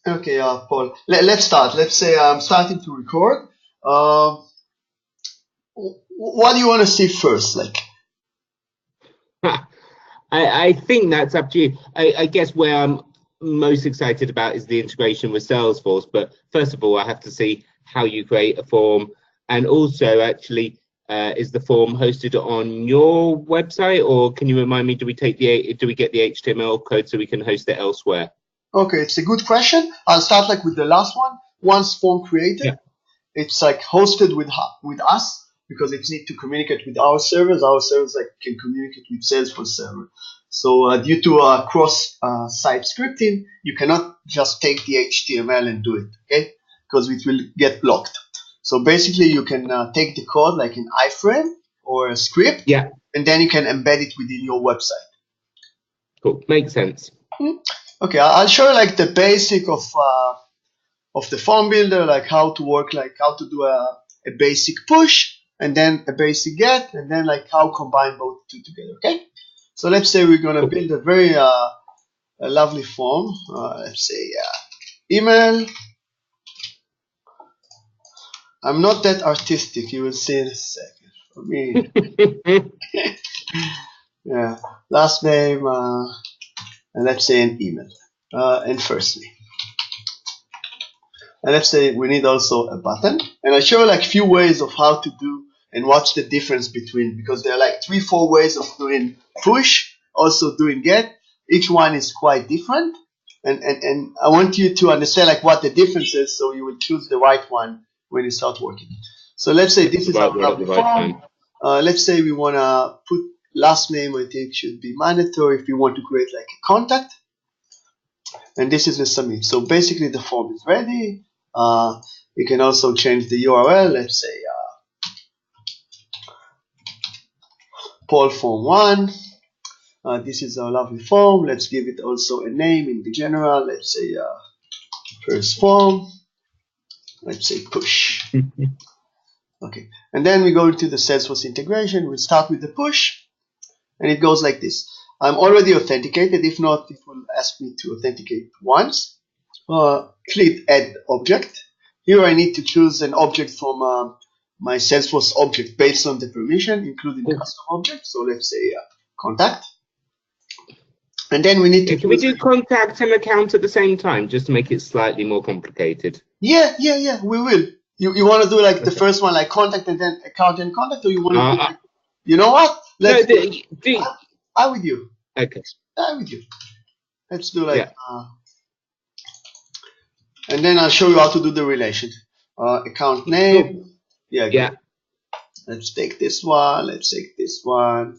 Okay, Paul. Let's start. Let's say I'm starting to record. Uh, what do you want to see first? Like, I think that's up to you. I guess where I'm most excited about is the integration with Salesforce. But first of all, I have to see how you create a form, and also actually, is the form hosted on your website, or can you remind me? Do we get the HTML code so we can host it elsewhere? okay, it's a good question. I'll start like with the last one. Once form created, Yeah. it's like hosted with us because it needs to communicate with our servers. Our servers like can communicate with Salesforce server. So due to cross site scripting, you cannot just take the HTML and do it, okay? Because it will get blocked. So basically, you can take the code like an iframe or a script, Yeah. and then you can embed it within your website. Cool. Makes sense. Okay, I'll show you like the basic of the form builder, like how to work, like how to do a basic push and then a basic get, and then like how combine both two together. Okay, so let's say we're gonna Cool. build a very a lovely form. Let's say email. I'm not that artistic. You will see in a second. For me, yeah, last name and let's say an email and first name. And let's say we need also a button. And I show like few ways of how to do and what's the difference between, because there are like 3-4 ways of doing push, also doing get. Each one is quite different. And I want you to understand like what the difference is, so you will choose the right one when you start working. So let's say this The is our right word at lovely the right form. time. Let's say we want to put last name, I think should be mandatory if we want to create like a contact. And this is the submit. So basically the form is ready. You can also change the URL. Let's say Paul form 1. This is our lovely form. Let's give it also a name in the general. Let's say first form. Let's say push. Okay, and then we go into the Salesforce integration. We'll start with the push, and it goes like this. I'm already authenticated. If not, it will ask me to authenticate once. Click add object. Here I need to choose an object from my Salesforce object based on the permission, including Cool. custom object. So let's say contact. And then we need to Can we choose. do contact and account at the same time, just to make it slightly more complicated? Yeah, we will. You want to do like the Okay. first one, like contact and then account and contact, or you want to do Uh, like, you know what? no, Let's do. do I with you. okay. I with you. Let's do like, Yeah. and then I'll show you how to do the relation. Account name. Cool. Yeah, Yeah. good. Let's take this one. Let's take this one.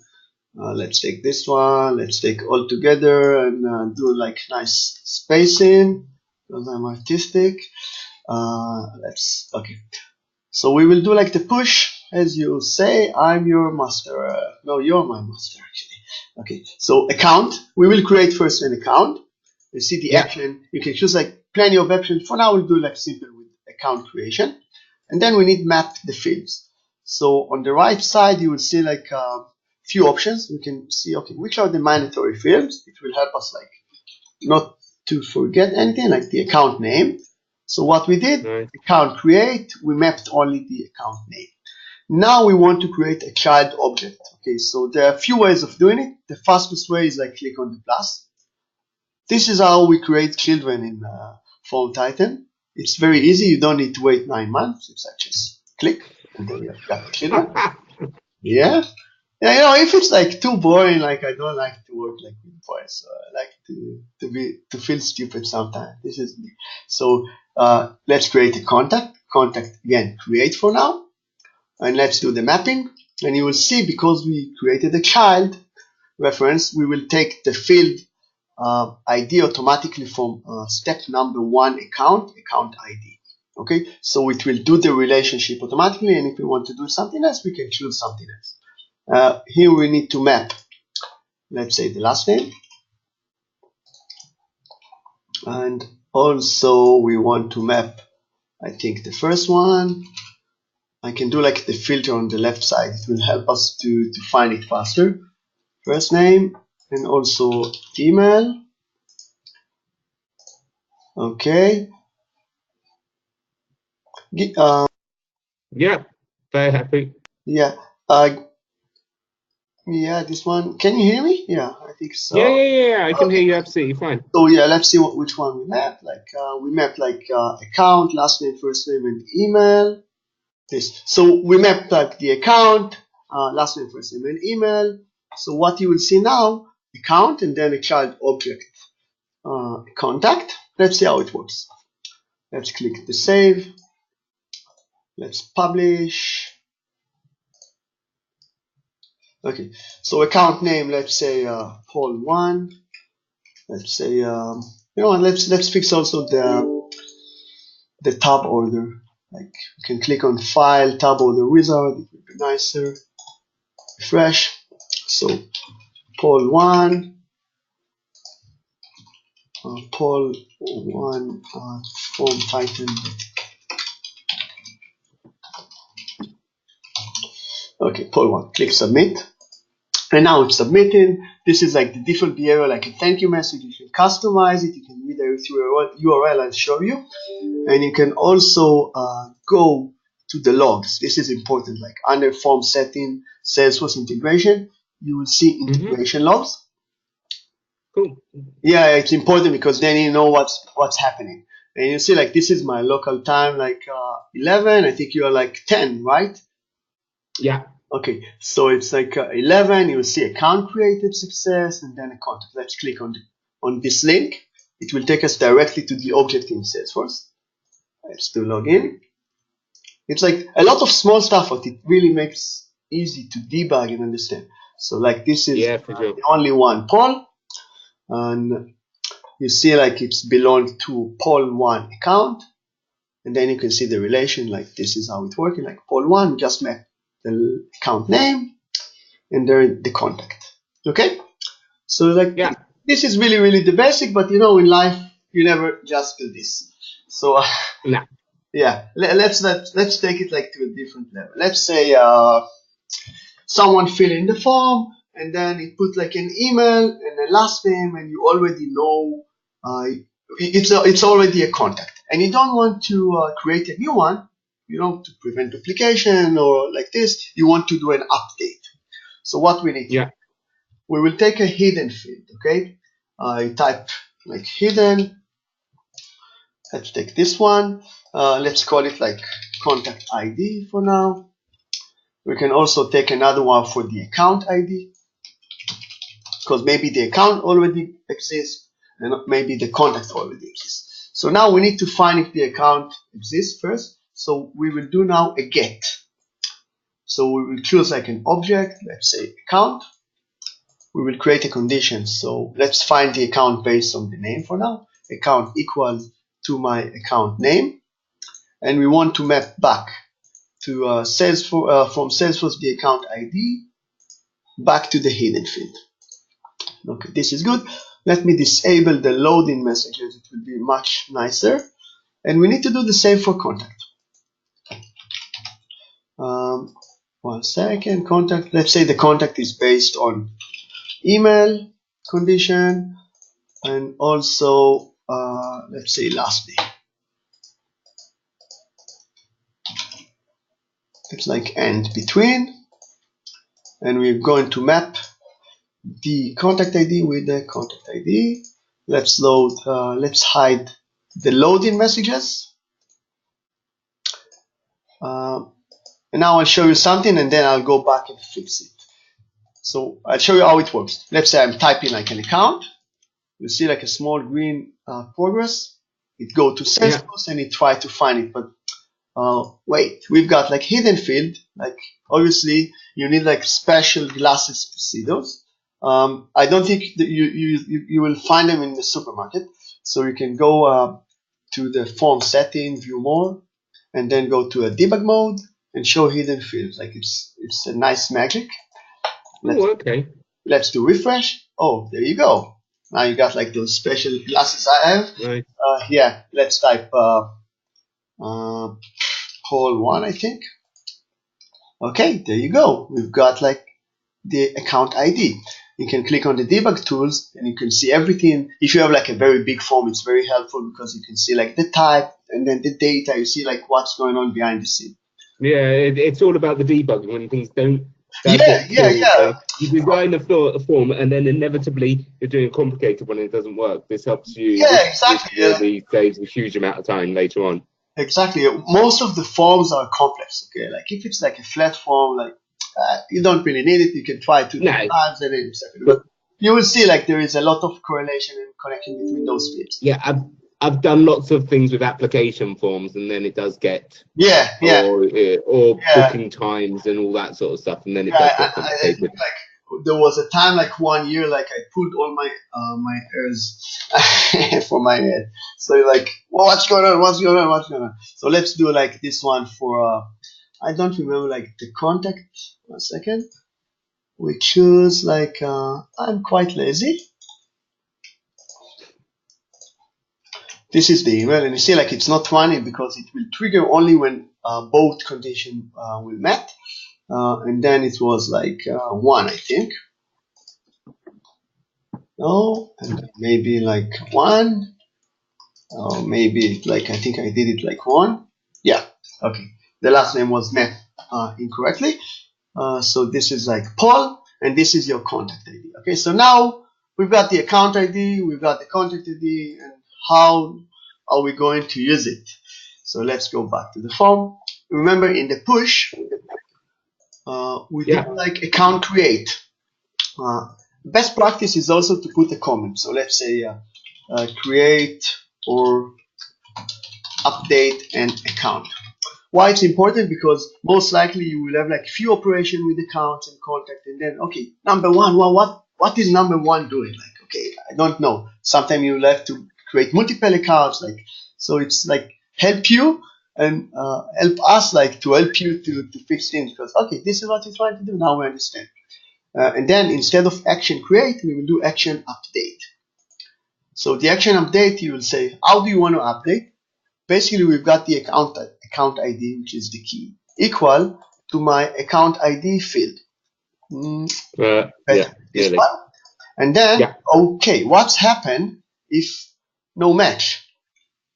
Let's take this one. Let's take all together and do like nice spacing because I'm artistic. Let's okay. So we will do like the push, as you say. I'm your master. No, you're my master actually. Okay. So account. We will create first an account. You see the Yeah. action. You can choose like plenty of options. For now, we'll do like simple with account creation, and then we need map the fields. So on the right side, you will see like few options. We can see okay which are the mandatory fields. It will help us like not to forget anything, like the account name. So what we did, Nice. account create, we mapped only the account name. Now we want to create a child object. Okay, so there are a few ways of doing it. The fastest way is like click on the plus. This is how we create children in FormTitan. It's very easy. You don't need to wait 9 months. It's like just click and then you've got children. Yeah. Yeah, you know, if it's like too boring, like I don't like to work like with boys, so I like to feel stupid sometimes. This is me. So let's create a contact. Contact again, create for now, and let's do the mapping. And you will see because we created a child reference, we will take the field ID automatically from step number 1 account ID. Okay, so it will do the relationship automatically, and if we want to do something else, we can choose something else. Here we need to map, let's say the last name, and also we want to map, I think, the first one. I can do like the filter on the left side. It will help us to find it faster. First name and also email. Okay. Yeah, very happy. Yeah. Yeah, this one. Can you hear me? Yeah, I think Yeah, so. yeah, yeah, yeah. I can hear Okay. you absolutely fine. So yeah, let's see which one we map. Like we map like account, last name, first name, and email. This. So we map like the account, last name, first name, and email. So what you will see now, account, and then a child object, contact. Let's see how it works. Let's click the save. Let's publish. Okay. So account name. Let's say Paul1. Let's say let's fix also the tab order. Like you can click on file, tab order wizard, it would be nicer. Refresh. So Paul1, Paul1 FormTitan. Okay, Paul1. Click submit. And now it's submitted. This is like the default behavior, like a thank you message. You can customize it. You can redirect your URL and show you. And you can also go to the logs. This is important. Like under form setting, Salesforce integration, you will see integration logs. Cool. Yeah, it's important because then you know what's happening. And you see like this is my local time, like 11. I think you are like 10, right? Yeah. Okay, so it's like 11. You will see account created, success, and then a contact. Let's click on this link. It will take us directly to the object in Salesforce. Let's do login. It's like a lot of small stuff, but it really makes easy to debug and understand. So like this is for sure. the only one Paul, and you see like it's belonged to Paul1 account, and then you can see the relation. Like this is how it's working. Like Paul1 just map the account name and then the contact. Okay, so like this is really the basic, but you know in life you never just do this. So Nah. yeah, let's take it like to a different level. Let's say someone fill in the form and then it put like an email and a last name, and you already know it's already a contact, and you don't want to create a new one. You know, to prevent duplication or like this, you want to do an update. So what we need to do, we will take a hidden field. Okay, I type like hidden. Let's take this one. Let's call it like contact ID for now. We can also take another one for the account ID, because maybe the account already exists and maybe the contact already exists. So now we need to find if the account exists first. So we will do now a get. So we will choose like an object, let's say account. We will create a condition. So let's find the account based on the name for now. Account equals to my account name. And we want to map back to Salesforce, from Salesforce the account ID back to the hidden field. Okay, this is good. Let me disable the loading messages. It will be much nicer. And we need to do the same for contact. 1 second, contact. Let's say the contact is based on email condition and also let's say last name. It's like and between, and we're going to map the contact ID with the contact ID. Let's load. Let's hide the loading messages. And now I'll show you something, and then I'll go back and fix it. So I'll show you how it works. Let's say I'm typing like an account. You see like a small green progress. It go to Salesforce and it try to find it, but wait, we've got like hidden field. Like obviously you need like special glasses to see those. I don't think that you will find them in the supermarket. So you can go to the form setting, view more, and then go to a debug mode and show hidden fields. Like it's a nice magic. Let's do refresh. Oh, there you go. Now you got like those special glasses I have. Right. Yeah, let's type Paul1, I think. Okay, there you go. We've got like the account ID. you can click on the debug tools and you can see everything. If you have like a very big form, it's very helpful because you can see like the type and then the data. You see like what's going on behind the scene. Yeah, it's all about the debugging when things don't Yeah, get yeah, cool. yeah. So you design a form and then inevitably you're doing a complicated one and it doesn't work. This helps you. Yeah, exactly. This really saves a huge amount of time later on. Exactly. Most of the forms are complex. Okay, like if it's like a flat form, like you don't really need it. You can try 2 times and then but you will see like there is a lot of correlation and connection between those fields. Yeah, I've done lots of things with application forms, and then it does get or booking times and all that sort of stuff, and then it does get complicated. Like there was a time like 1 year like I pulled all my my hairs for my head. So you're like, well, what's going on? So let's do like this one for I don't remember like the contact. 1 second. We choose like I'm quite lazy. This is the email, and you see like it's not running because it will trigger only when both conditions will met. And then it was like 1, I think. No, and maybe like 1. Or maybe like I think I did it like 1. Yeah, okay. The last name was met incorrectly. So this is like Paul, and this is your contact ID. Okay, so now we've got the account ID, we've got the contact ID, and how are we going to use it? So let's go back to the form. Remember in the push, we did like account create. Best practice is also to put a comment. So let's say create or update an account. Why it's important? Because most likely you will have like few operations with accounts and contact, and then okay, number 1, well, what is number 1 doing? Like, okay, I don't know. Sometimes you will have to create multiple accounts, like, so it's like help you and help us like to help you to fix things, because okay, this is what you're trying to do, now we understand. And then instead of action create, we will do action update. So the action update, you will say, how do you want to update? Basically, we've got the account ID, which is the key, equal to my account ID field. This one. And then, okay, what's happened if no match?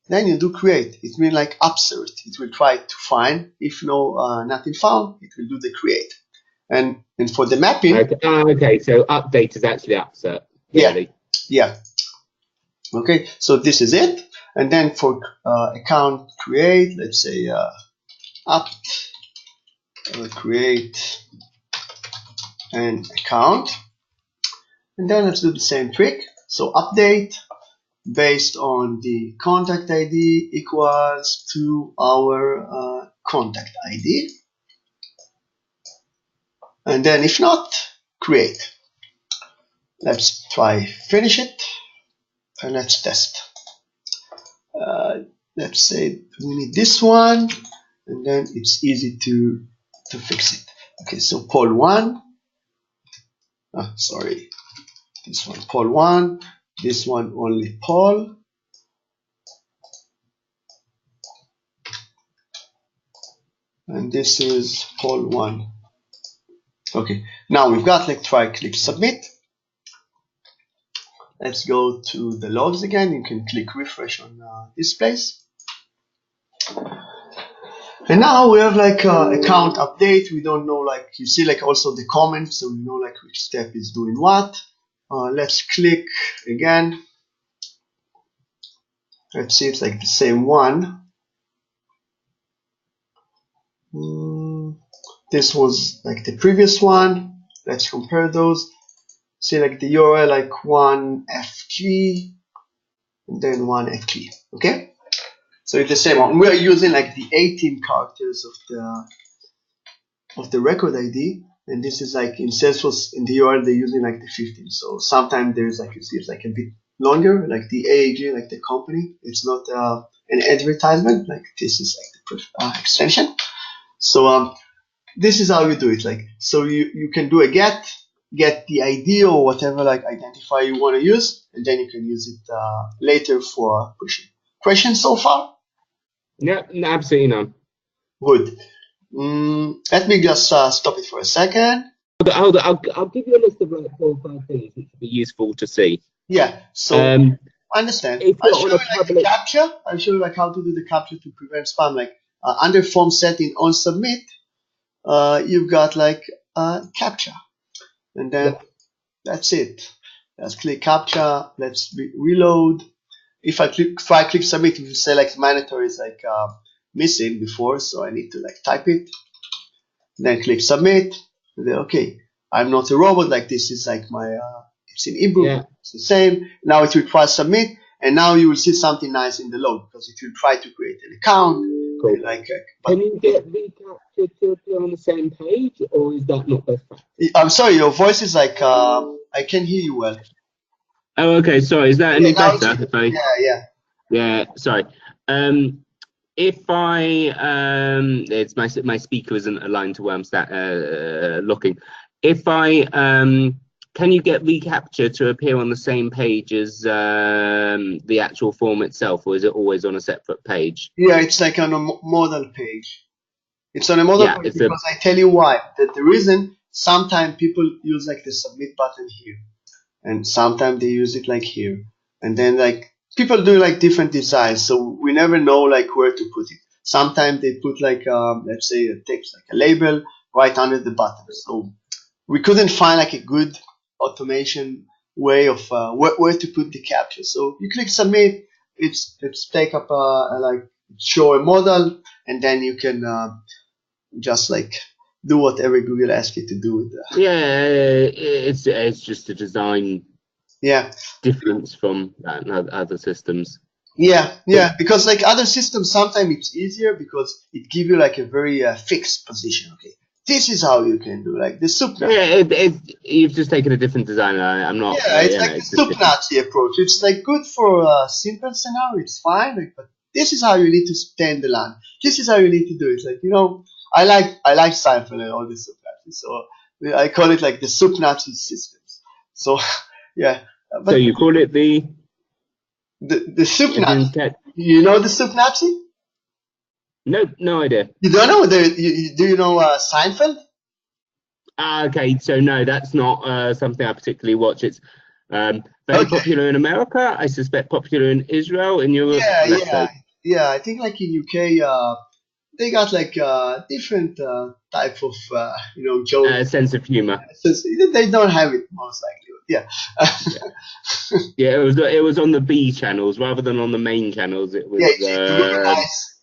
Then you do create. It means like upsert. It will try to find. If no nothing found, it will do the create. And for the mapping. Okay, so update is actually upsert. Really. Yeah. Okay, so this is it. And then for account create, let's say apt create an account. And then let's do the same trick. So update based on the contact ID equals to our contact ID. And then if not, create. Let's try finish it and let's test. Let's say we need this one, and then it's easy to fix it. Okay, so Paul 1. Sorry, this one Paul 1. This one only Paul. And this is Paul 1. Okay, now we've got like click submit. Let's go to the logs again. You can click refresh on this place. And now we have like account update. We don't know, like you see like also the comments, so we know like which step is doing what. Let's click again. Let's see, it's like the same one. This was like the previous one. Let's compare those. See like the URL like 1FG and then 1FG. Okay, so it's the same one. We are using like the 18 characters of the record ID, and this is like in Salesforce in the URL they're using like the 15. So sometimes there's like, you see it's like a bit longer, like the AAG, like the company. It's not an advertisement. Like this is like the extension. So this is how you do it. Like, so you can do a get the ID or whatever like identifier you want to use, and then you can use it later for pushing. Questions so far? No, absolutely none. Good. Let me just stop it for a second. Hold on. I'll give you a list of like 4 or 5 things which would be useful to see. Yeah. So I understand. If I'll you're show on you a like the public, captcha. I'll show you like how to do the captcha to prevent spam. Like under form setting on submit, you've got like captcha, and then that's it. Let's click captcha. Let's reload. If I click submit, if you say like mandatory is like missing before, so I need to like type it. Then click submit. And then okay, I'm not a robot. Like this is like my it's in Hebrew. It's the same. Now it requires submit, and now you will see something nice in the log because it will try to create an account. cool. Like, can you get the capture to appear on the same page, or is that not best practice? I'm sorry, your voice is like I can't hear you well. Oh, okay. Sorry. Is that any better? Yeah. Sorry. If I it's my speaker isn't aligned to where I'm looking. If I can you get reCAPTCHA to appear on the same page as the actual form itself, or is it always on a separate page? Yeah, it's like on a model page. It's on a model page because I tell you why. That the reason sometimes people use like the submit button here, and sometimes they use it like here, and then like people do like different designs, so we never know like where to put it. Sometimes they put like let's say a text, like a label right under the button. So we couldn't find like a good automation way of where to put the captcha. So you click submit. It's take up like show a model, and then you can just like do whatever Google asks you to do with that. It's just a design difference from other systems. Yeah, because like other systems, sometimes it's easier because it gives you like a very fixed position. Okay, this is how you can do like the soup Nazi. You've just taken a different design. I'm not. It's like the soup Nazi approach. It's like good for a simple scenario. It's fine, like, but this is how you need to stand the line. This is how you need to do it. Like I like Seinfeld and all the soup Nazis, so I call it like the soup Nazi systems. So yeah. But so you call it the soup Nazi. You know the soup Nazi? No idea. You don't know? Do you know Seinfeld? Okay, so no, that's not something I particularly watch. It's very popular in America. I suspect popular in Israel, in Europe. Yeah. I think like in UK, they got like different type of jokes. Sense of humor. They don't have it most likely. Yeah. It was on the B channels rather than on the main channels. It was.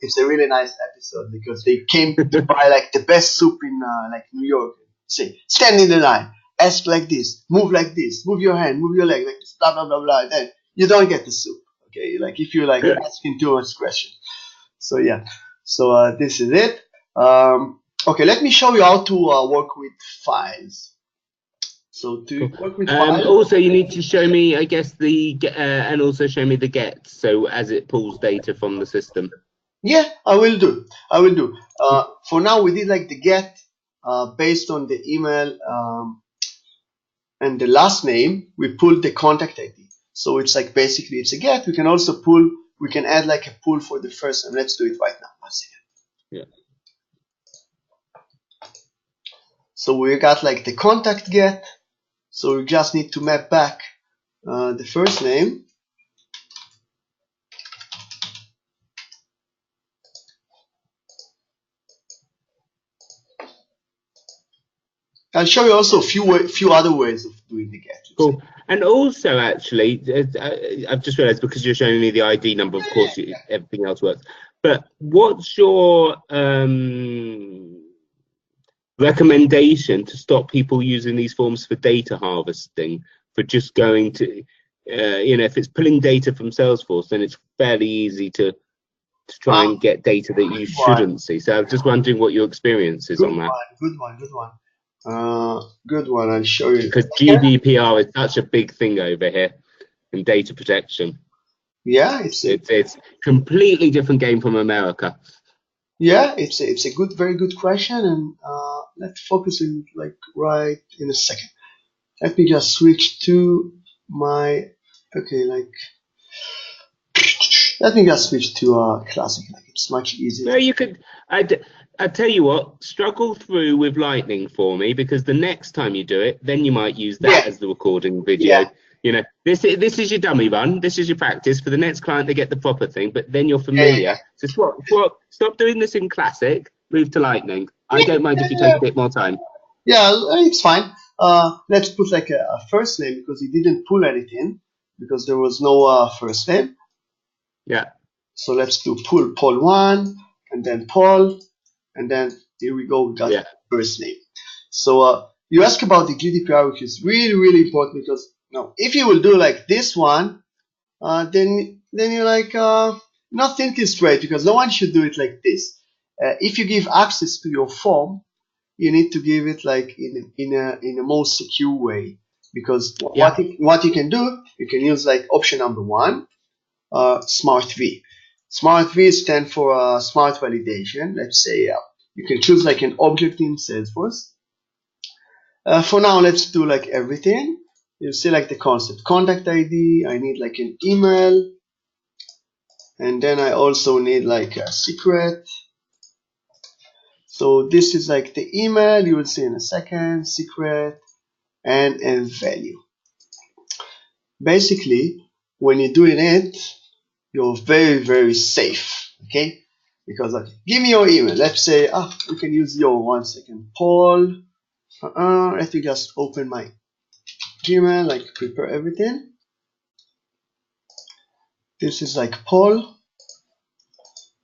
It's a really nice episode because they came to buy like the best soup in like New York. Say, stand in the line, ask like this, move your hand, move your leg, like this, blah blah blah blah. Then you don't get the soup. Okay, like if you like asking too much questions. So yeah. So this is it. Okay, let me show you how to work with files. So to work with files. Also, you need to show me, I guess, and also show me the get. So as it pulls data from the system. Yeah, I will do. For now, we did like the get based on the email and the last name. We pulled the contact ID. So it's like basically it's a get. We can also pull. We can add like a pull for the first name. Let's do it right now. 1 second. Yeah. So we got like the contact get. So we just need to map back the first name. I'll show you also a few other ways of doing the get. Cool. And also, actually, I've just realized because you're showing me the ID number, of course, everything else works. But what's your recommendation to stop people using these forms for data harvesting, for just going to, if it's pulling data from Salesforce, then it's fairly easy to try and get data that you shouldn't see. So I'm just wondering what your experience is on that. Good one. I'll show you. Because GDPR is such a big thing over here in data protection. Yeah, it's completely different game from America. Yeah, it's a very good question, and let's focus in like right in a second. Let me just switch to my Let me just switch to classic. Like it's much easier. No, you could. I tell you what, struggle through with Lightning for me, because the next time you do it, then you might use that as the recording video. Yeah. You know, this is your dummy run. This is your practice for the next client to get the proper thing. But then you're familiar. So stop doing this in classic. Move to Lightning. I don't mind if you take a bit more time. Yeah, it's fine. Let's put like a first name, because he didn't pull anything because there was no first name. Yeah. So let's do pull Paul 1 and then Paul, and then here we go. We got first name. So you ask about the GDPR, which is really, really important, because now if you will do like this one, then you're like not thinking straight, because no one should do it like this. If you give access to your form, you need to give it like in a most secure way, because what you can do, you can use like option number 1, Smart V. Smart V stands for smart validation. Let's say you can choose like an object in Salesforce. For now, let's do like everything. You select the concept, contact ID. I need like an email, and then I also need like a secret. So this is like the email, you will see in a second, secret, and a value. Basically, when you're doing it, you're very, very safe, okay? Because give me your email. Let's say, we can use your 1 second, Paul. Let me just open my Gmail, like prepare everything. This is like Paul.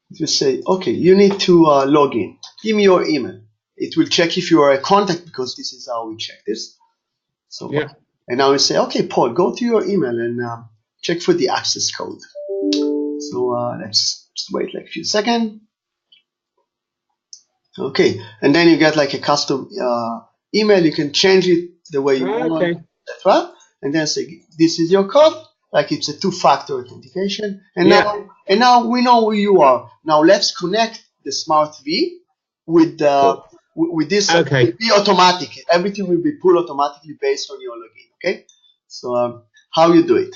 You say, okay, you need to log in. Give me your email. It will check if you are a contact, because this is how we check this. So, and now we say, okay, Paul, go to your email and check for the access code. So let's just wait like a few seconds. Okay, and then you get like a custom email. You can change it the way you want, etc. And then say, this is your code. Like it's a 2-factor authentication. And now we know who you are. Now let's connect the Smart V with this. It will be automatic. Everything will be pulled automatically based on your login. Okay. So how you do it?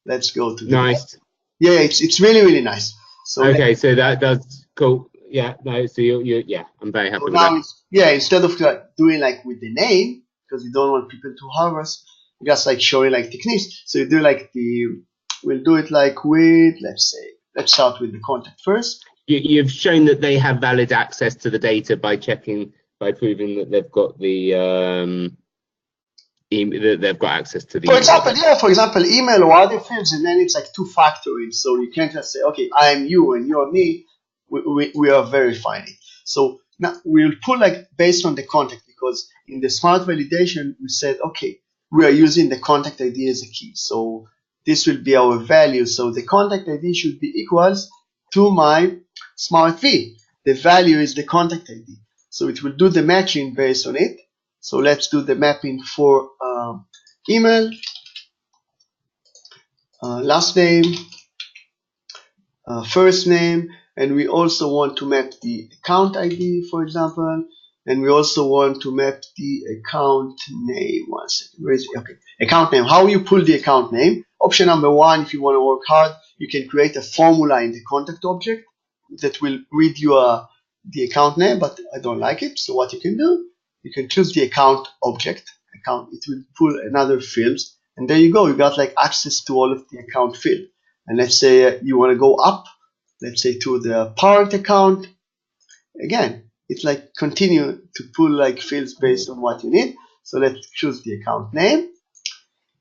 Let's go to nice. Yeah, it's really, really nice. So so that does cool. Yeah, no, so you I'm very happy with that. Instead of doing like with the name, because you don't want people to harass, just like showing like techniques. So you do like we'll do it like with, let's start with the contact first. You've shown that they have valid access to the data by proving that they've got that they've got access to the for example, email or other fields, and then it's like 2-factor. So you can't just say, okay, I am you and you are me. We are verifying it. So now we'll pull like based on the contact, because in the smart validation we said, okay, we are using the contact ID as a key. So this will be our value. So the contact ID should be equals to my Smart V. The value is the contact ID. So it will do the matching based on it. So let's do the mapping for email, last name, first name, and we also want to map the account ID, for example, and we also want to map the account name. 1 second, where is it? Okay, account name. How you pull the account name? Option number 1, if you want to work hard, you can create a formula in the contact object that will read you the account name, but I don't like it. So what you can do, you can choose the account object. It will pull another fields, and there you go. You got like access to all of the account field. And let's say you want to go up, let's say to the parent account. Again, it's like continue to pull like fields based on what you need. So let's choose the account name.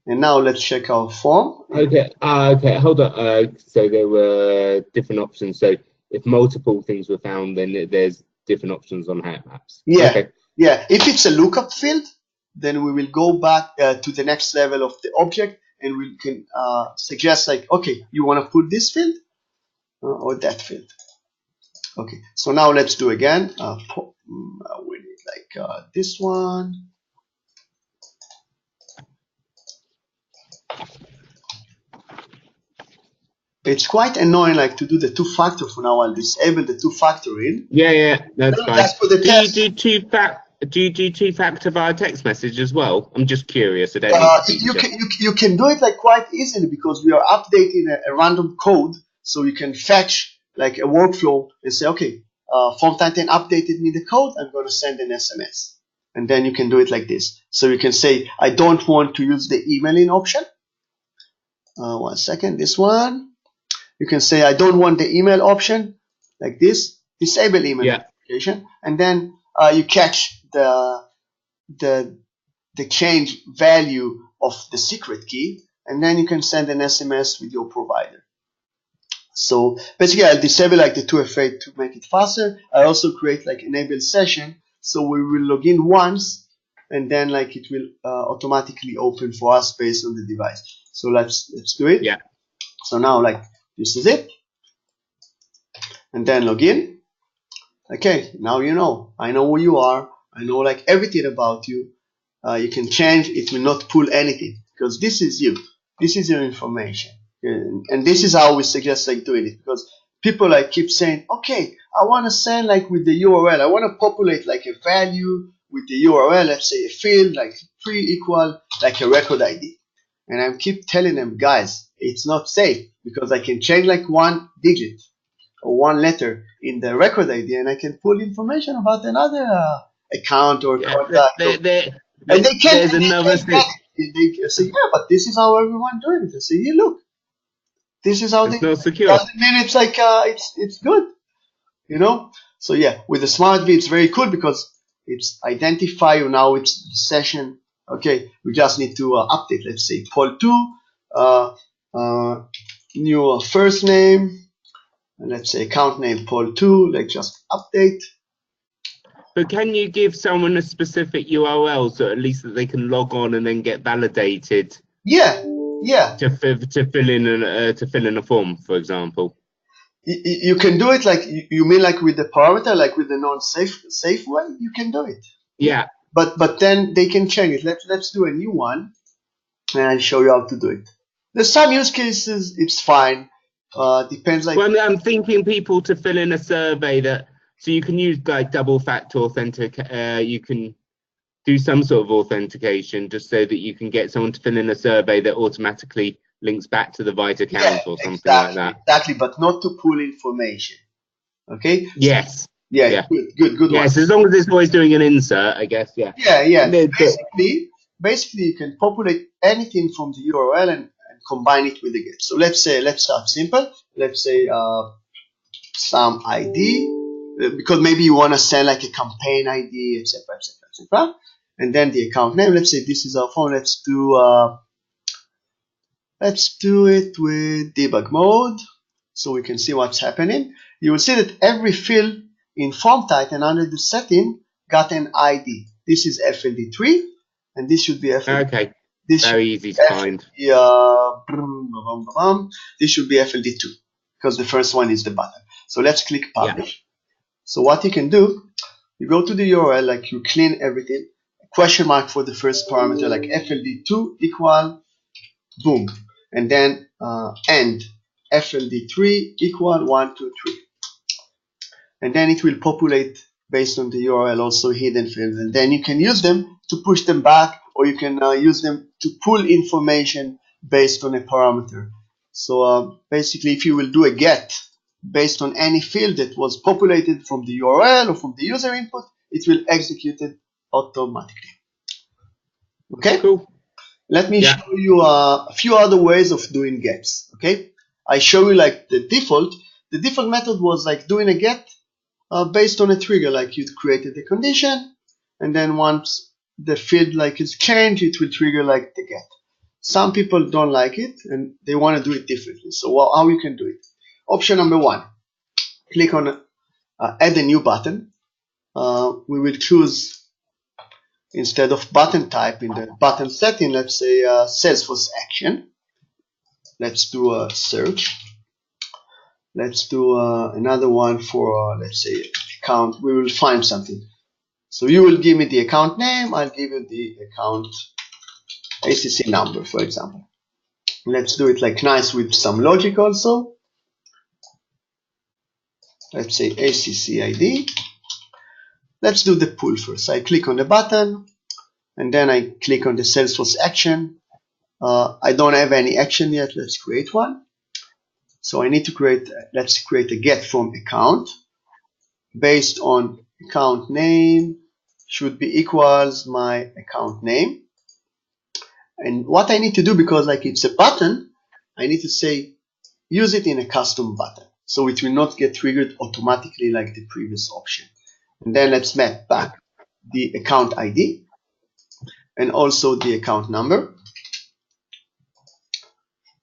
And now let's check our form. Okay, hold on. So there were different options. So if multiple things were found, then there's different options on how it maps. Yeah, if it's a lookup field, then we will go back to the next level of the object, and we can suggest like, okay, you want to put this field or that field. Okay, so now let's do again. We need like this one. It's quite annoying like to do the 2-factor. For now I'll disable the 2-factor in. Yeah, that's fine. That's for the test. Do you do 2-factor via text message as well? I'm just curious. You can do it like quite easily, because we are updating a random code. So you can fetch like a workflow and say, okay, FormTitan updated me the code, I'm going to send an SMS. And then you can do it like this. So you can say, I don't want to use the emailing option. 1 second, this one. You can say, I don't want the email option, like this. Disable email notification. And then you catch the change value of the secret key. And then you can send an SMS with your provider. So basically, I'll disable like the 2FA to make it faster. I also create like enable session. So we will log in once, and then like it will automatically open for us based on the device. So let's do it. Yeah. So now like this is it, and then log in. Okay, now you know. I know who you are. I know like everything about you. You can change. It will not pull anything because this is you. This is your information, and this is how we suggest like doing it, because people like keep saying, okay, I want to send like with the URL. I want to populate like a value with the URL. Let's say a field like 3 equal like a record ID. And I keep telling them, guys, it's not safe because I can change like 1 digit or 1 letter in the record ID, and I can pull information about another account or contact. And they can't. There's another thing. They say, yeah, but this is how everyone doing it. I say, yeah, look, this is how it's they. Not secure. Doesn't mean it's like it's good, you know. So yeah, with the smart V, it's very cool because it's identify you now. It's the session. Okay, we just need to update. Let's say Paul 2, new first name, and let's say account name Paul 2. Like just update. But can you give someone a specific URL so at least that they can log on and then get validated? Yeah. To fill in a form, for example. You can do it like you mean like with the parameter, like with the non-safe way. You can do it. Yeah. But then they can change it. Let's do a new one, and I'll show you how to do it. There's some use cases it's fine. Depends like. Well, I'm thinking people to fill in a survey so you can use like double factor you can do some sort of authentication just so that you can get someone to fill in a survey that automatically links back to the right account or something like that. Exactly, but not to pull information. Okay? Yes. Yeah. Good yes, one. as long as it's always doing an insert, I guess, yeah. Yeah. Basically, you can populate anything from the URL and combine it with the get. So let's start simple. Let's say some ID, because maybe you want to send like a campaign ID, etc. And then the account name. Let's say this is our phone. Let's do it with debug mode so we can see what's happening. You will see that every field in FormTitan under the setting got an ID. This is FLD3, and this should be FLD. Okay. Very easy to find. This should be FLD2 because the first one is the button. So let's click publish. Yeah. So what you can do, you go to the URL, like you clean everything, question mark for the first parameter, like FLD2 equal, boom, and then end FLD3 equal 1, 2, 3, and then it will populate based on the URL also hidden fields, and then you can use them to push them back, or you can use them to pull information based on a parameter. So basically, if you will do a get based on any field that was populated from the URL or from the user input, it will execute it automatically. Okay? Cool. Let me show you a few other ways of doing gets. Okay? I show you like the default. The default method was like doing a get based on a trigger, like you created a condition, and then once the field like is changed, it will trigger like the get. Some people don't like it and they want to do it differently. So how you can do it? Option number 1, click on add a new button. We will choose, instead of button type in the button setting, let's say Salesforce action. Let's do a search. Let's do another one for, let's say, account. We will find something. So you will give me the account name. I'll give you the account ACC number, for example. Let's do it like nice with some logic also. Let's say ACC ID. Let's do the pull first. I click on the button, and then I click on the Salesforce action. I don't have any action yet. Let's create one. So I need to create, let's create a get from account based on account name should be equals my account name. And what I need to do, because like it's a button, I need to say use it in a custom button, so it will not get triggered automatically like the previous option. And then let's map back the account ID and also the account number.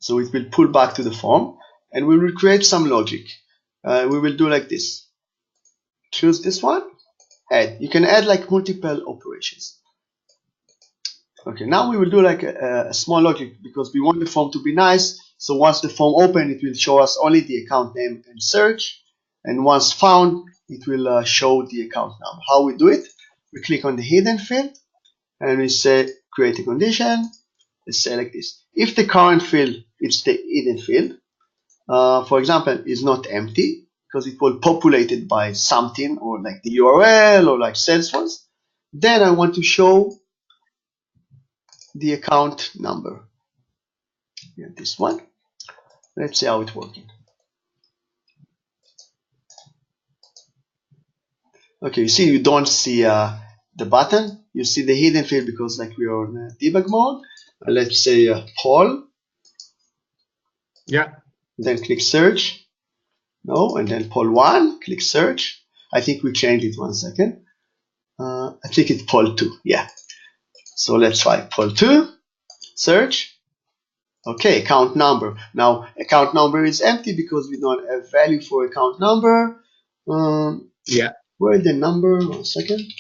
So it will pull back to the form, and we will create some logic. We will do like this. Choose this one, add. You can add like multiple operations. Okay, now we will do like a small logic, because we want the form to be nice. So once the form open, it will show us only the account name and search. And once found, it will show the account number. How we do it? We click on the hidden field and we say create a condition. Let's say like this. If the current field is the hidden field, for example, is not empty because it was populated by something or like the URL or like Salesforce, then I want to show the account number. Yeah, this one. Let's see how it's working. Okay, you see you don't see the button. You see the hidden field because like we are in debug mode. Let's say Paul. Yeah. Then click search. No, and then Paul 1. Click search. I think we changed it 1 second. I think it's Paul 2. Yeah. So let's try Paul 2. Search. Okay, account number. Now account number is empty because we don't have value for account number. Yeah. Where is the number? 1 second.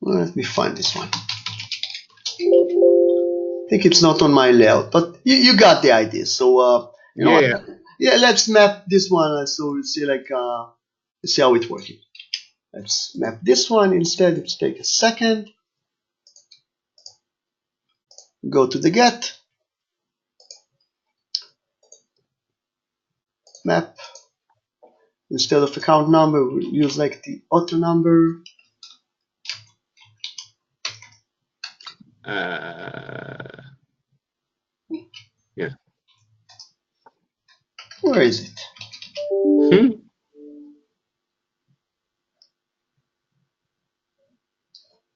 Well, let me find this one. I think it's not on my layout, but you got the idea. So you know what? Yeah, let's map this one so we see like see how it's working. Let's map this one instead. Let's take a second. Go to the get. Map. Instead of account number, we'll use like the auto number. Yeah. Where is it?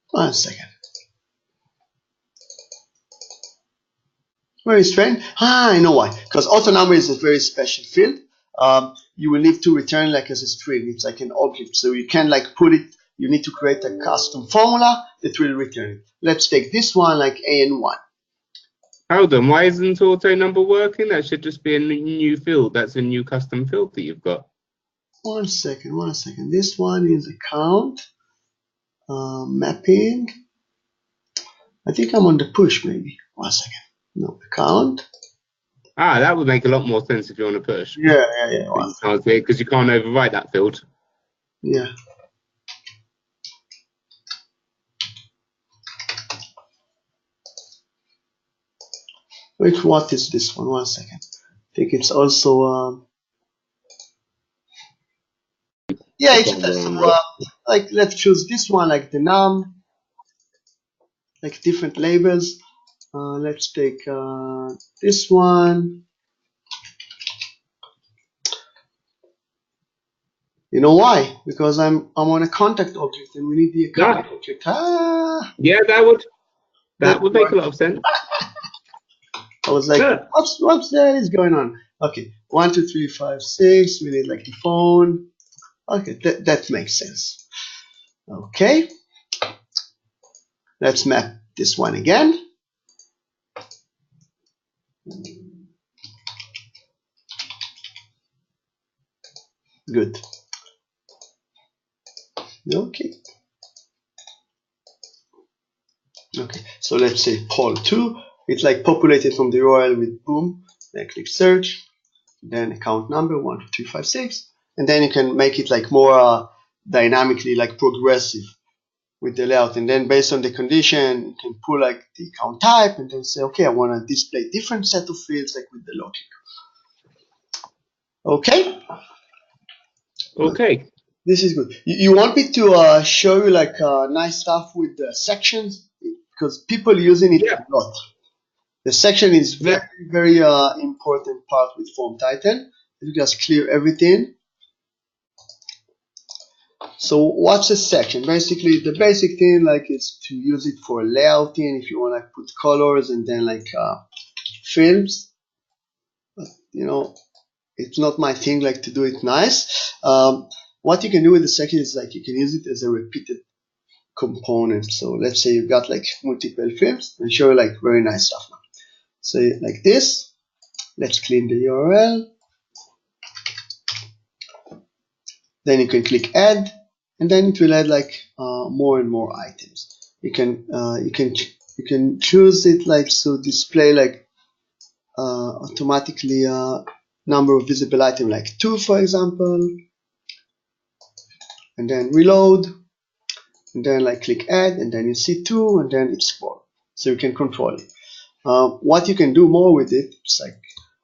1 second. Very strange. I know why. Because auto number is a very special field. You will need to return like as a string. It's like an object. So you can like put it, you need to create a custom formula that will return it. Let's take this one like AN1. Hold on, why isn't auto number working? That should just be a new field. That's a new custom field that you've got. 1 second, 1 second. This one is account mapping. I think I'm on the push maybe. 1 second. No, account. Ah, that would make a lot more sense if you're on a push. Yeah. Because you can't overwrite that field. Yeah. Wait, what is this one? 1 second. I think it's also yeah, it's like let's choose this one like the num, like different labels. Let's take this one. You know why? Because I'm on a contact object and we need the account object. Yeah, that would make a lot of sense. I was like, what's that is going on? Okay, 1, 2, 3, 5, 6. We need like the phone. Okay, that makes sense. Okay, let's map this one again. Good. Okay. Okay, so let's say Paul 2. It's like populated from the URL with boom. Then click search. Then account number 1, 2, 3, 5, 6. And then you can make it like more dynamically, like progressive with the layout. And then based on the condition, you can pull like the account type and then say, okay, I want to display different set of fields like with the logic. Okay. Okay. This is good. You want me to show you like nice stuff with the sections? Because people using it a lot. The section is very important part with FormTitan. You just clear everything. So what's a section? Basically, the basic thing like is to use it for layouting if you want to put colors and then like films. But, you know, it's not my thing like to do it nice. What you can do with the section is like you can use it as a repeated component. So let's say you've got like multiple films and show you like very nice stuff now. So like this. Let's clean the URL. Then you can click add, and then it will add like more and more items. You can choose it like so display like automatically number of visible items like 2 for example, and then reload, and then like click add, and then you see 2, and then it's 4. So you can control it. What you can do more with it, it's like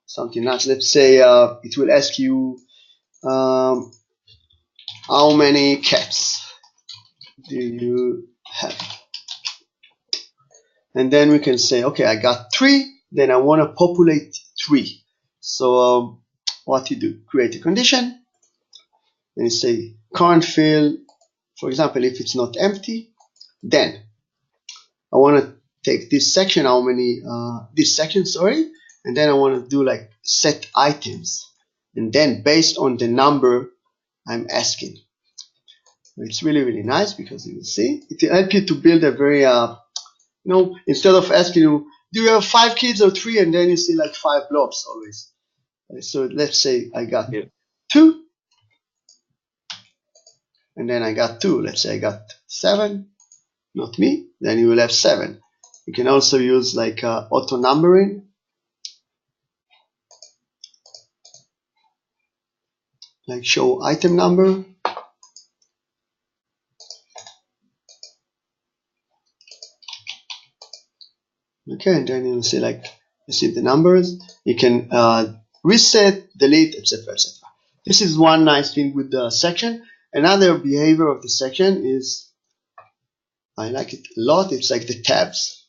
something else. Let's say it will ask you how many cats do you have? And then we can say, okay, I got 3, then I want to populate 3. So what you do, create a condition, and you say current field, for example, if it's not empty, then I want to take this section, sorry, and then I want to do like set items, and then based on the number I'm asking. It's really nice because you will see it will help you to build a very instead of asking you do you have 5 kids or 3, and then you see like 5 blobs always. So let's say I got 2, and then I got 2. Let's say I got 7, not me, then you will have 7. You can also use like auto numbering. Like show item number. Okay, and then you see like you see the numbers. You can reset, delete, etc., etc. This is one nice thing with the section. Another behavior of the section is, I like it a lot, it's like the tabs.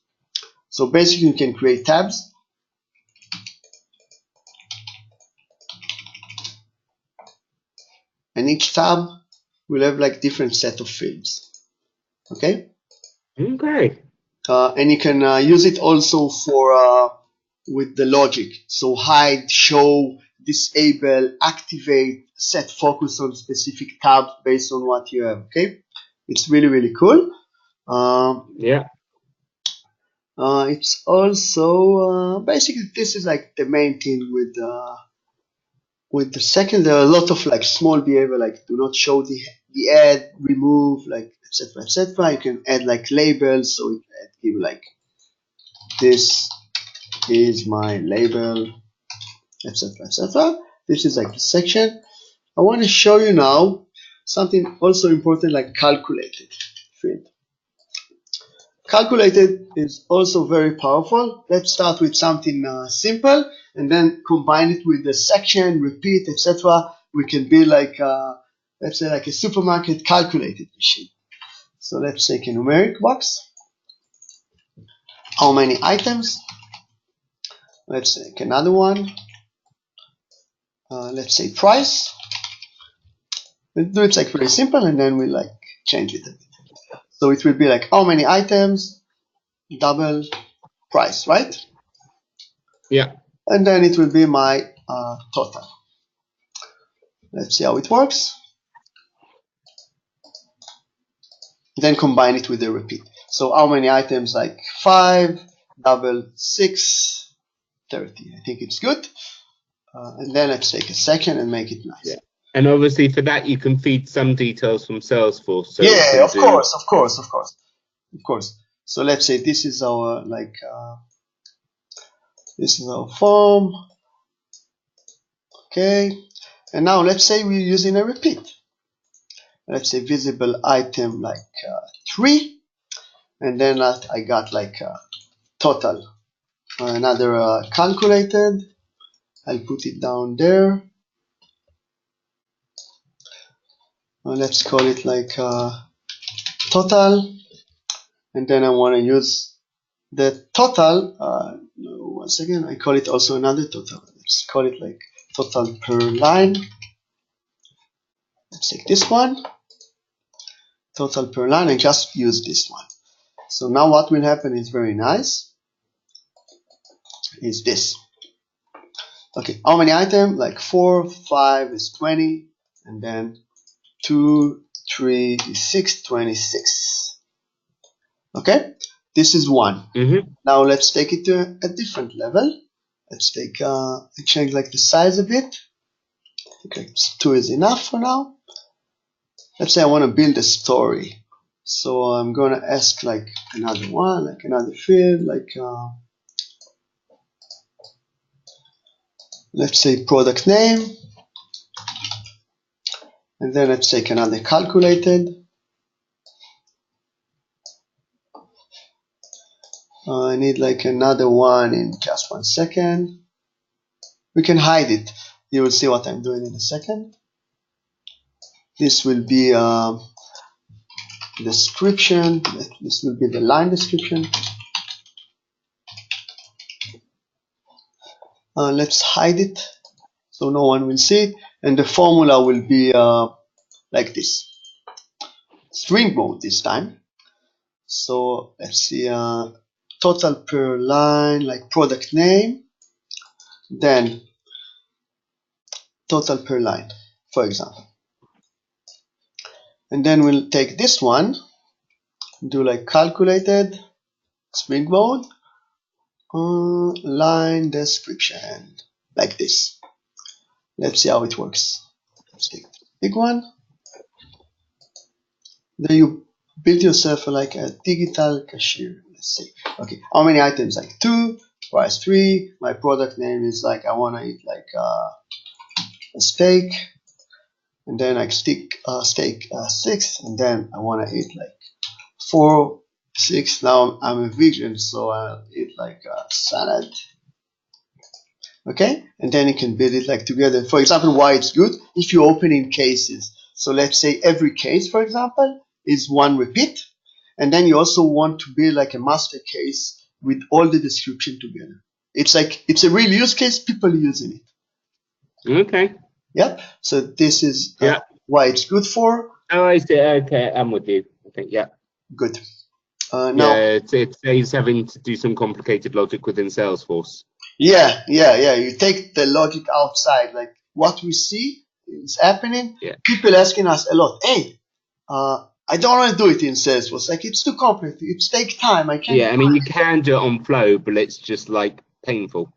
So basically you can create tabs. And each tab will have like different set of fields. Okay? Okay. And you can use it also for with the logic. So hide, show, disable, activate, set focus on specific tabs based on what you have. Okay? It's really cool. It's also basically this is like the main thing with the second. There are a lot of like small behavior like do not show the ad, remove, like etc., etc. You can add like labels, so it give like this is my label, etc., etc. This is like the section. I want to show you now something also important like calculated field. Calculated is also very powerful. Let's start with something simple and then combine it with the section, repeat, etc. We can build like let's say like a supermarket calculated machine. So let's take a numeric box. How many items? Let's take another one. Let's say price. Let's do it like very simple, and then we like change it a bit. So it will be like how many items double price, right? Yeah. And then it will be my total. Let's see how it works. Then combine it with the repeat. So how many items? Like 5 double 6 30. I think it's good. And then let's take a second and make it nice. Yeah. And obviously for that you can feed some details from Salesforce. So yeah, of course. So let's say this is our like this is our form. Okay. And now let's say we're using a repeat. Let's say visible item like 3, and then I got like total. Another calculated. I'll put it down there. Let's call it like total, and then I want to use the total One second, I call it also another total. Let's call it like total per line. Let's take this one, total per line, and just use this one. So now what will happen is very nice, is this. Okay, how many items? Like 4, 5 is 20, and then 2, 3 is 6, 26. Okay, this is one. Now let's take it to a different level. Let's take change like the size a bit. Okay, 2 is enough for now. Let's say I want to build a story. So I'm going to ask like another one, like another field, like let's say product name. And then let's take another calculated. I need like another one in just 1 second. We can hide it. You will see what I'm doing in a second. This will be description. This will be the line description. Let's hide it so no one will see it. And the formula will be like this. String mode this time. So let's see, total per line, like product name, then total per line, for example. And then we'll take this one, do like calculated, string mode, line description, like this. Let's see how it works. Let's take the big one. Then you build yourself like a digital cashier. Let's see. Okay, how many items? Like 2, price 3. My product name is like I want to eat like a steak, and then I stick steak 6, and then I want to eat like 4, 6. Now I'm a vegan, so I'll eat like a salad. Okay, and then you can build it like together. For example, why it's good if you open in cases. So let's say every case, for example, is one repeat, and then you also want to build like a master case with all the description together. It's like it's a real use case, people using it. Okay. Yep. So this is why it's good for. Oh, I see. Okay, I'm with you. Okay, yeah. Good. Now, yeah, it saves having to do some complicated logic within Salesforce. Yeah. You take the logic outside, like what we see is happening. Yeah. People asking us a lot, hey, I don't want to do it in Salesforce. Like it's too complicated. It takes time. I can't. Yeah, I mean you can do it on Flow, but it's just like painful.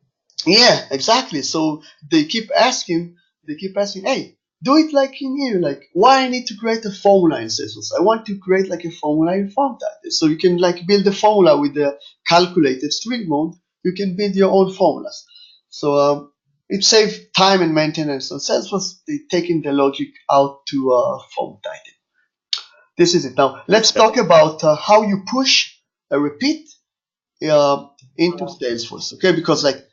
Yeah, exactly. So they keep asking, hey, do it like in here. Like why I need to create a formula in Salesforce? I want to create like a formula in FormTitan. So you can like build a formula with the calculated string mode. You can build your own formulas. So it saves time and maintenance on Salesforce. They're taking the logic out to FormTitan. This is it. Now let's talk about how you push a repeat into Salesforce. Okay, because like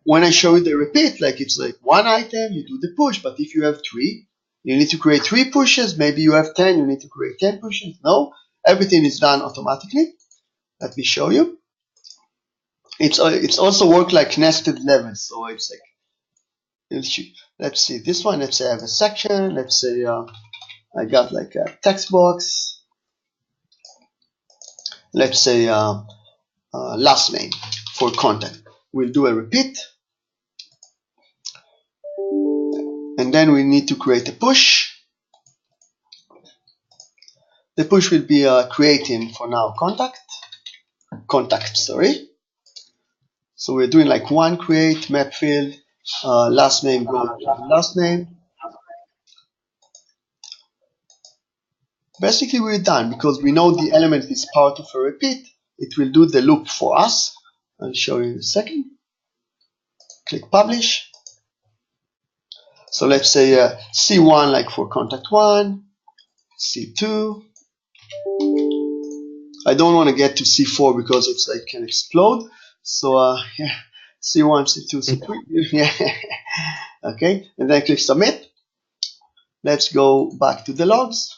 when I show you the repeat, like it's like one item, you do the push. But if you have 3, you need to create 3 pushes. Maybe you have 10, you need to create 10 pushes. No, everything is done automatically. Let me show you. It's also work like nested levels. So it's like, let's see this one. Let's say I have a section. Let's say I got like a text box. Let's say last name for contact. We'll do a repeat. And then we need to create a push. The push will be creating for now contact, sorry. So we're doing like one create map field, last name go to last name. Basically we're done because we know the element is part of a repeat. It will do the loop for us. I'll show you in a second. Click publish. So let's say C1 like for contact 1, C2. I don't want to get to C4 because it's like can explode. So yeah, C1, C2, C3. Yeah. Okay, and then click submit. Let's go back to the logs.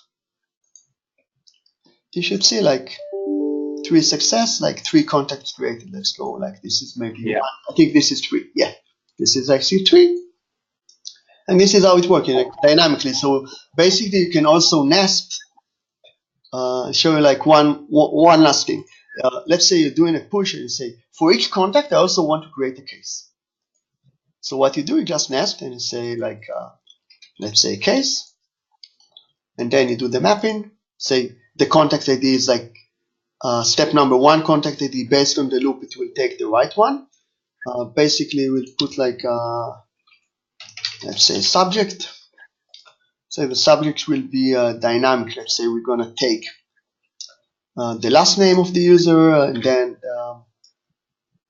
You should see like 3 success, like 3 contacts created. Let's go, like this is maybe Yeah. 1. I think this is 3. Yeah, this is actually 3. And this is how it works, like, dynamically. So basically you can also nest, show you like one last thing. Let's say you're doing a push and you say, for each contact, I also want to create a case. So what you do, you just nest and you say like, let's say case, and then you do the mapping. Say the contact ID is like step number 1 contact ID. Based on the loop, it will take the right one. Basically, we'll put like, let's say subject. So the subject will be dynamic. Let's say we're gonna take the last name of the user and then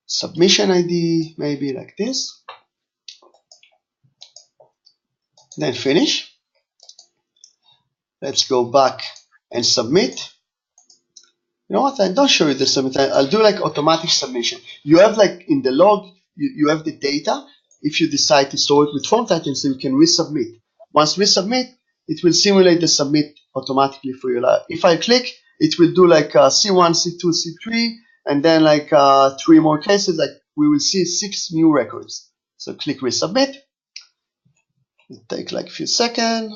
submission ID, maybe like this. Then finish. Let's go back and submit. You know what? I don't show you the submit. I'll do like automatic submission. You have like in the log, you have the data. If you decide to store it with FormTitan, so you can resubmit. Once resubmit, it will simulate the submit automatically for you. If I click, it will do like C1, C2, C3, and then like 3 more cases. Like we will see 6 new records. So click resubmit. It takes like a few seconds.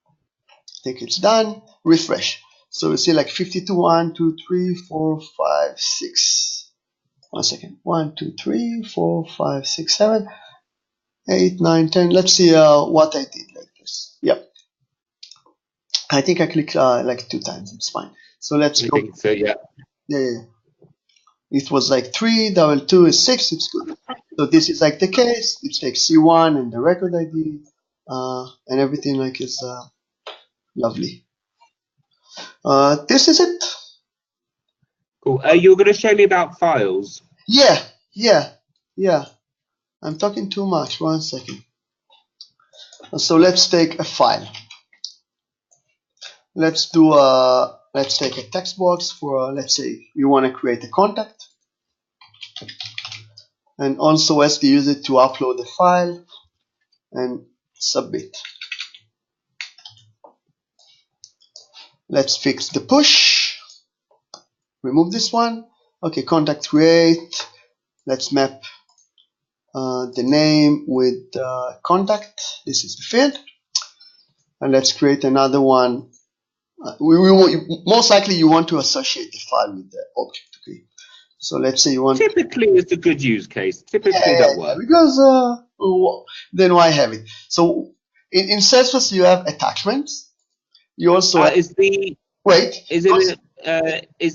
I think it's done. Refresh. So we see like 52, 1, 2, 3, 4, 5, 6. 1 second. 1, 2, 3, 4, 5, 6, 7, 8, 9, 10. Let's see what I did like this. Yep. I think I clicked like 2 times. It's fine. So let's go. I think so, yeah. Yeah. It was like 3, double 2 is 6. It's good. So this is like the case. It takes C1 and the record ID and everything like is lovely. This is it. Cool. You're going to show me about files. Yeah. I'm talking too much. 1 second. So let's take a file. Let's take a text box for, let's say you want to create a contact, and also ask the user to upload the file and submit. Let's fix the push. Remove this one. Okay, contact create. Let's map the name with contact. This is the field. And let's create another one. Most likely you want to associate the file with the object. Okay. So let's say you want. Typically, it's a good use case. Typically, that works. Because then why have it? So in Salesforce you have attachments. You also have, is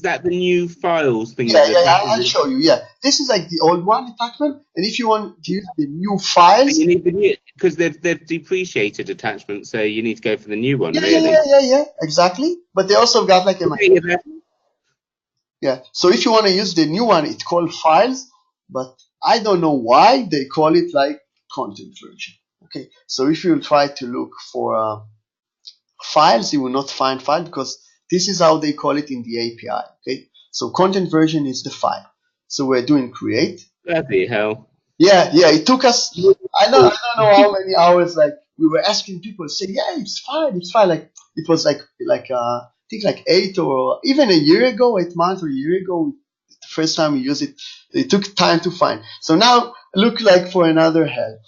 that the new files thing? I'll show you. Yeah, this is like the old one attachment, and if you want to use the new files, you need the new, because they've depreciated attachments, so you need to go for the new one. Yeah, exactly. But they also got like a So if you want to use the new one, it's called files, but I don't know why they call it like content version. Okay, so if you try to look for files, you will not find file because this is how they call it in the API. Okay, so content version is the file. So we're doing create. Bloody hell. Yeah, it took us. I don't know how many hours. Like we were asking people, say, yeah, it's fine. Like it was like I think like 8 or even a year ago, 8 months or a year ago, the first time we used it. It took time to find. So now look like for another help.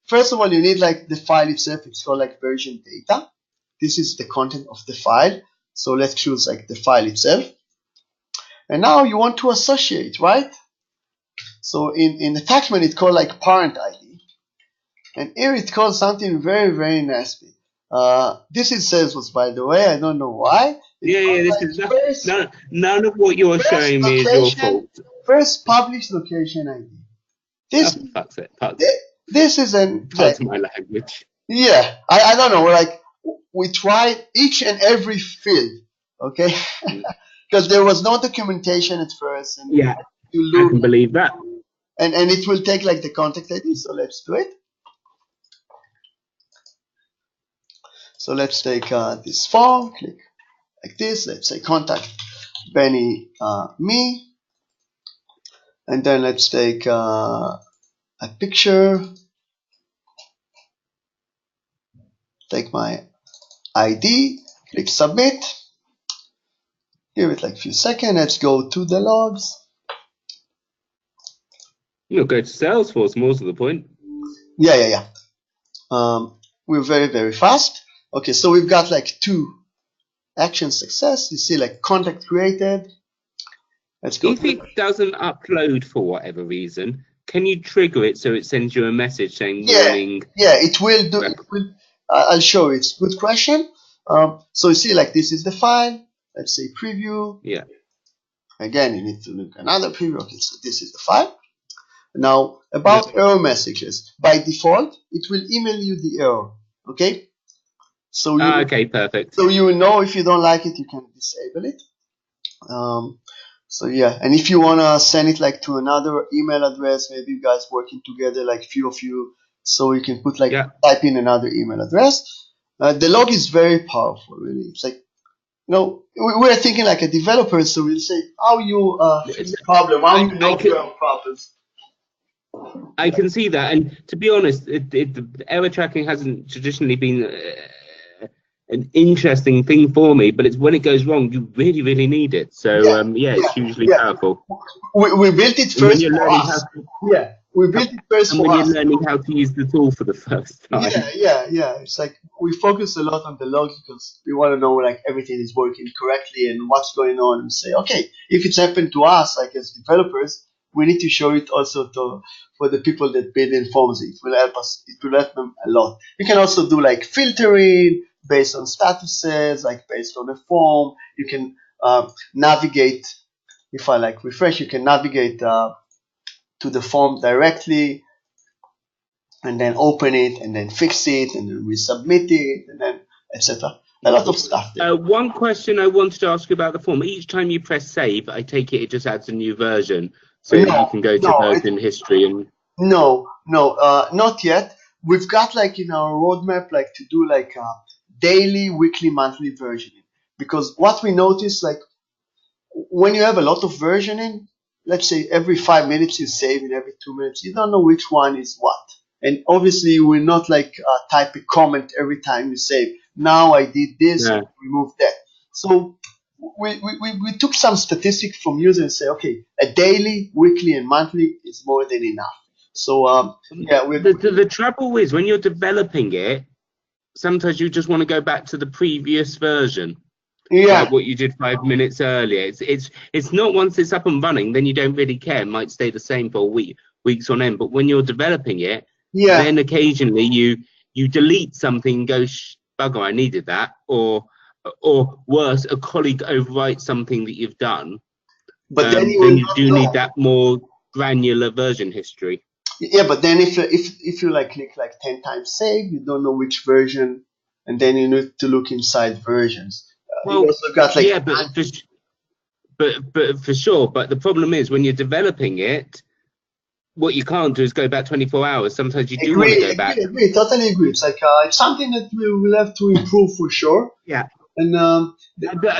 First of all, you need like the file itself. It's called like version data. This is the content of the file. So let's choose like the file itself. And now you want to associate, right? So in attachment, it's called like parent ID. And here it's called something very, very nasty. This is Salesforce, by the way. I don't know why. None of what you're showing me is your fault. First published location ID. This is my language. Yeah, I don't know. Like we tried each and every field, okay? Because there was no documentation at first. And I can believe that. And it will take like the contact ID. So let's do it. So let's take this form, click like this. Let's say contact Benny me. And then let's take a picture. Take my ID, click submit. Give it like a few seconds. Let's go to the logs. You'll go to Salesforce, more to the point. Yeah. We're very fast. Okay, so we've got like 2 action success. You see like contact created. Let's go. If it doesn't upload for whatever reason, can you trigger it so it sends you a message saying warning? Yeah, it will do. It will. I'll show you. It's a good question. So you see like this is the file. Let's say preview. Yeah. Again, you need to look another preview. Okay, so this is the file. Now, about error messages. By default, it will email you the error. Okay? So you, okay, perfect. So you will know if you don't like it, you can disable it. So yeah, and if you want to send it like to another email address, maybe you guys working together, like few of you, so you can put like type in another email address. The log is very powerful, really. It's like, we're thinking like a developer, so we'll say how you fix the problem, how you know your problems. I can see that, and to be honest, the error tracking hasn't traditionally been an interesting thing for me, but it's when it goes wrong, you really need it. So it's hugely powerful. We built it first for us. We built it first for us. And when you're learning how to use the tool for the first time. Yeah. It's like we focus a lot on the logs because we want to know like everything is working correctly and what's going on, and say, okay, if it's happened to us, like as developers, we need to show it also for the people that build in forms. It will help us. It will help them a lot. You can also do like filtering based on statuses, like based on a form. You can navigate. If I like refresh, you can navigate to the form directly, and then open it, and then fix it, and then resubmit it, and then etc. A lot of stuff there. One question I wanted to ask you about the form. Each time you press save, I take it just adds a new version, so you can go to version history and. No, not yet. We've got like in our roadmap like to do like a daily, weekly, monthly versioning, because what we notice, like when you have a lot of versioning, let's say every 5 minutes you save, and every 2 minutes you don't know which one is what, and obviously you will not like type a comment every time you save. Now I did this, remove that. So we took some statistics from users and say, okay, a daily, weekly, and monthly is more than enough. So the trouble is when you're developing it, sometimes you just want to go back to the previous version. Like what you did 5 minutes earlier. It's not once it's up and running, then you don't really care. It might stay the same for weeks on end. But when you're developing it, then occasionally you delete something and go, bugger, I needed that, or worse, a colleague overwrites something that you've done. But then you do need that more granular version history. Yeah, but then if you like click like 10 times save, you don't know which version, and then you need to look inside versions. Well, you also got like but for sure. But the problem is when you're developing it, what you can't do is go back 24 hours. Sometimes you do want to go back. Agree, totally agree. It's like it's something that we will have to improve for sure. Yeah. And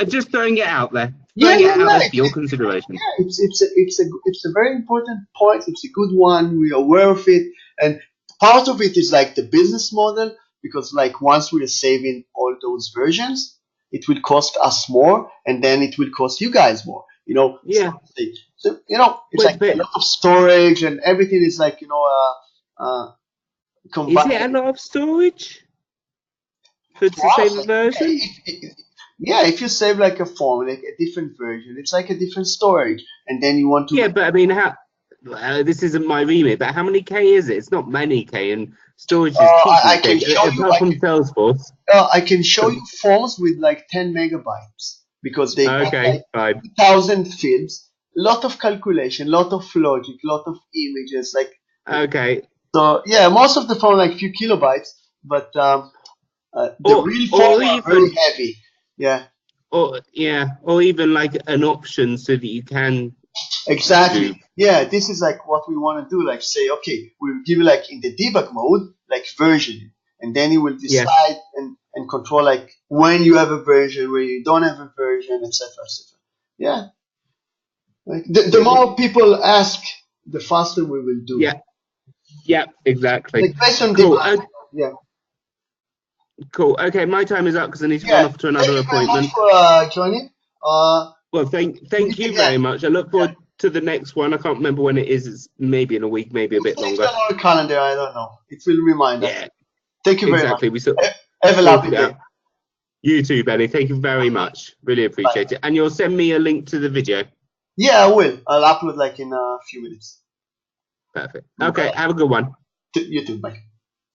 just throwing it out there. Throwing it out there for your consideration. Yeah, it's a very important point. It's a good one. We are aware of it, and part of it is like the business model, because like once we are saving all those versions, it will cost us more, and then it will cost you guys more. Yeah. So it's like a lot of storage, and everything is like combined. Is it a lot of storage to save a version? If you save like a form, like a different version, it's like a different storage, and then you want to. Yeah, but I mean, this isn't my remit, but how many K is it? It's not many K, and storage is I can show you. Apart from Salesforce. I can show you forms with like 10 megabytes because they got like 2,000 fields, lot of calculation, lot of logic, lot of images, like. Okay. So yeah, most of the form like few kilobytes, but the real forms are very heavy. Yeah. Or even like an option so that you can. Exactly. Yeah, this is like what we want to do. Like say, okay, we'll give you like in the debug mode, like version, and then you will decide and control like when you have a version, when you don't have a version, etc. Yeah. Like the more people ask, the faster we will do. Yeah. Yeah. Exactly. Like based on yeah. Cool. Okay, my time is up because I need to run off to another appointment. Thank you very much for joining. Well, thank you very much. I look forward to the next one. I can't remember when it is. It's maybe in a week, maybe a bit longer. It's on our calendar. I don't know. It will remind us. Yeah, Thank you very exactly. much. We Have a lovely day. You too, Benny. Thank you very much. Really appreciate it. And you'll send me a link to the video. Yeah, I will. I'll upload like in a few minutes. Perfect. Okay, have a good one. You too. Bye.